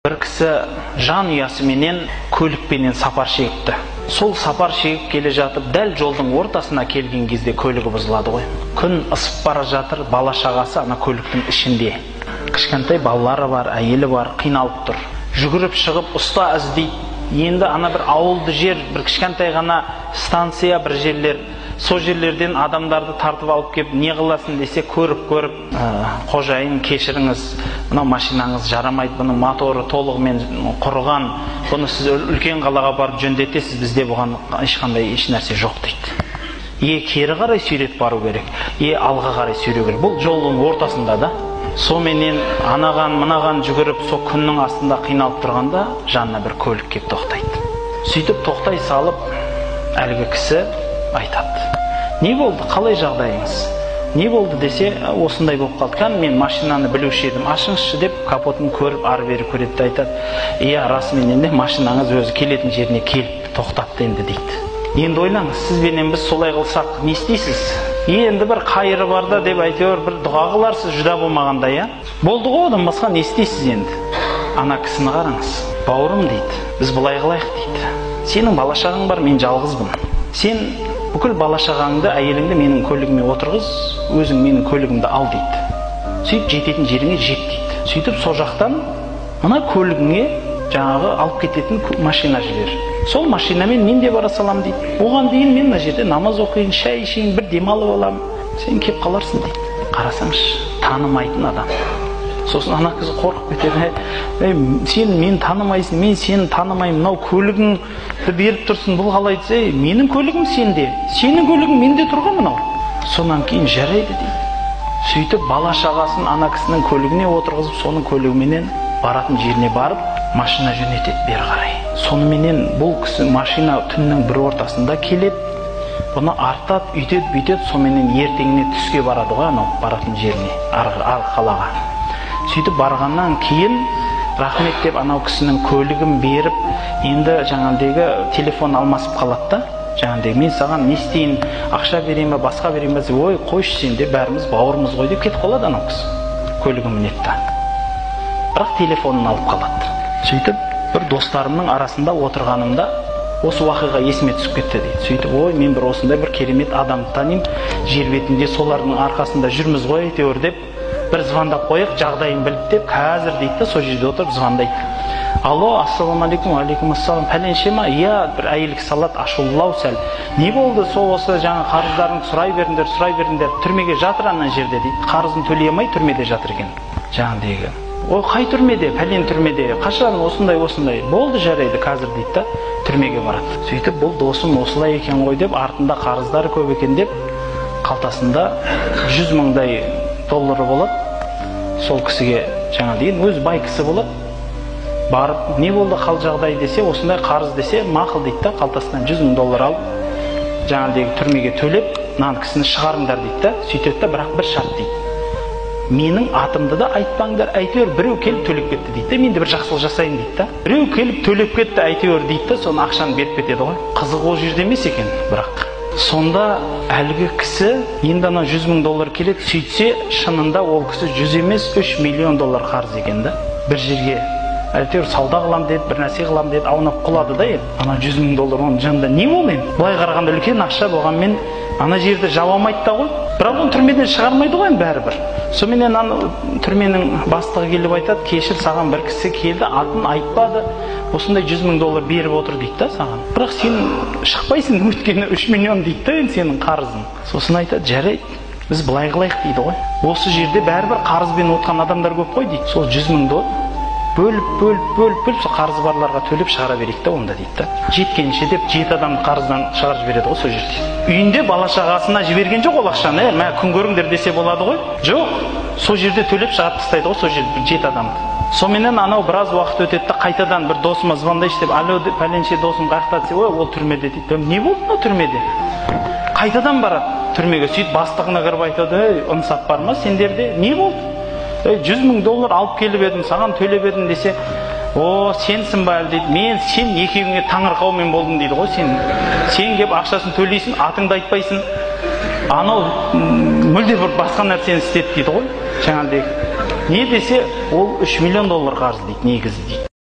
бір кісі жан ұясыменен көлікпенен сапар шегіпті. Сол сапар шегіп келе жатып, дәл жолдың ортасына келген кезде көлігі бұзылады ғой. Күн ысып бара жатыр, бала шағасы ана көліктің ішінде. Кішкентай балалары бар, әйелі бар, қиналып тұр. Жүгіріп шығып ұста іздейді. Енді ана бір ауылды жер, бір кішкентай ғана станция, бір жерлер. Сол жерлерден адамдарды тартып алып кеп, не қыласын десе, көріп, қожайын кешіріңіз, мына машинаңыз жарамайды, бұның моторы толығымен құрыған, бұны сіз үлкен қалаға барып жөндетесіз, бізде бұған ешқандай нәрсе жоқ дейді. Кері қарай сүйрет бару керек, алға қарай сүйреу керек. Бұл жолдың ортасында да. Соменен анаған, мынаған жүгіріп, сол күннің астында қиналып тұрғанда, жанына бір көлік кеп тоқтайды. Сөйтіп тоқтай салып, әлгі кісі айтады: не болды, қалай жағдайыңыз? Не болды десе, осындай болып қалды. Мен машинаны білуші едім, ашыңызшы деп, капотын көріп, ары бері көреді, айтады: расымен де машинаңыз өзі келетін жеріне келіп тоқтапты енді дейді. Енді ойлаңыз, сізбенен біз солай қылсақ не істейсіз? Енді бір қайыры барда деп әйтеуір бір дұға қыларсыз, жүда болмағанда, болды ғой, одан басқа не істейсіз енді? Ана кісіні қараңыз. Бауырым дейді, біз былай қылайық дейді. Сенің бала шағаң бар, мен жалғызбын. Сен бүкіл бала шағаңды, әйеліңді менің көлігіме отырғыз, өзің менің көлігімді ал дейді. Сөйтіп жететін жеріңе жет дейді. Сөйтіп сол жақтан мына көлігіңе жаңағы алып кететін машина жібер. Сол машинамен мен де бара салам дейді. Оған дейін мен мына жерде намаз оқиын, шай ішейін, бір демалып алам. Сен кеп қаларсың дейді. Қарасаңшы, танымайтын адам. Сосын ана кісі қорқып кетеді: сен мені танымайсың, мен сені танымаймын, мынау көлігіңді беріп тұрсың, бұл қалай десе, менің көлігім сенде, сенің көлігің менде тұрған мынау. Сонан кейін жарайды дейді. Сөйтіп бала шағасын ана кісінің көлігіне отырғызып, соның көлігіменен баратын жеріне барып, машина жөнетеді бері қарай. Соныменен бұл кісі машина түннің бір ортасында келеді, бұны артады, үйтеді, бүйтеді, соменен ертеңіне түске барады ғой, анау баратын жеріне, арғы қалаға. Сөйтіп барғаннан кейін рахмет деп анау кісінің көлігін беріп, енді жаңағыдегі телефон алмасып қалады да, жаңағыдегі мен саған не істейін, ақша берейін бе, басқа берейін бе, ой қойшы сен де, бәріміз бауырымыз ғой деп кетіп қалады анау кісі. Көлігін мінеді. Бірақ телефонын алып қалады. Сөйтіп бір достарымның арасында отырғанымда осы уақиға есіме түсіп кетті дейді. Сөйтіп, ой, мен бір осындай бір керемет адамды танимын, жер бетінде солардың арқасында жүрміз ғой әйтеуір деп, бір звондап қойық, жағдайын біліп деп, қазір дейді, сол жерде отырып звондайды. Алло, ассаламалейкум, алейкум ассалам, пәленше ма? Бір әйел кісі алады, ашулылау сәл. Не болды? Сол осы жаңа қарыздарыңды сұрай беріңдер, түрмеге жатыр ана жерде дейді. Қарызын төлей алмай түрмеде жатыр екен. Жаңағыдегі. О, қай түрмеде? Пәлен түрмеде. Қашан осындай. Болды, жарайды, қазір дейді да, түрмеге барады. Сөйтіп, бұл досым осылай екен ғой деп, артында қарыздары көп екен деп, қалтасында 100 мыңдай доллары болады. Сол кісіге жаңа дейін, өзі бай кісі болады. Барып, не болды қал жағдай десе, осындай қарыз десе, мақыл дейді да, қалтасынан 100 мың доллар алып, жаңа дейін түрмеге төлеп, мына кісіні шығарыңдар дейді да, сөйтеді да, бірақ бір шарт дейді. Менің атымды да айтпаңдар, әйтеуір біреу келіп төлеп кетті дейді. Мен де бір жақсылық жасайын дейді да. Біреу келіп төлеп кетті әйтеуір дейді да, соны ақшаны беріп кетеді ғой. Қызық ол жерде емес екен, бірақ. Сонда әлгі кісі енді ана 100 мың доллар келеді, сөйтсе, шынында ол кісі 100 емес 3 миллион доллар қарыз екен да. Бір жерге әйтеуір сауда қылам деді, бір нәрсе қылам деді, аунап құлады да енді. Ана 100 мың доллар оның жанында не болды енді? Былай қарағанда үлкен ақша болғанмен ана жерді жабылмайды да ғой. Бірақ оны түрмеден шығармайды ғой бәрібір. Соменен ана түрменің бастығы келіп айтады: кешір, саған бір кісі келді, атын айтпады, осындай 100 мың доллар беріп отыр дейді да саған. Бірақ сен шықпайсың, өткені 3 миллион дейді да енді сенің қарызың. Сосын айтады: жарайды, біз былай қылайық дейді ғой. Осы жерде бәрібір қарызбен отқан адамдар көп қой дейді. Сол 100 мың доллар бөліп сол қарызы барларға төлеп шығара берейік та онда дейді да. Жеткенше деп 7 адамды қарыздан шығарып жібереді ғой сол жерде. Үйінде бала шағасына жіберген жоқ ол ақшаны, мә күн көріңдер десе болады ғой. Жоқ, сол жерде төлеп шығарып тастайды ғой сол жерде 7 адамды. Соменен анау біраз уақыт өтеді да, қайтадан бір досыма звондайшы деп, алло, пәленше досым қаяқта десе, ой, ол түрмеде дейді. Не болды мына түрмеде? Қайтадан барады түрмеге, сөйтіп бастығына кіріп айтады: ынсап бар ма сендерде? Не болды? 100 мың доллар алып келіп едім, саған төлеп едім десе, о, сенсің ба әлі дейді. Сен екеуіңе таңырқаумен болдым дейді ғой. Сен кеп ақшасын төлейсің, атыңды айтпайсың, анау мүлде бір басқа нәрсені істеді дейді ғой. Жаңағыдегі не десе, ол 3 миллион доллар қарыз дейді, негізі дейді.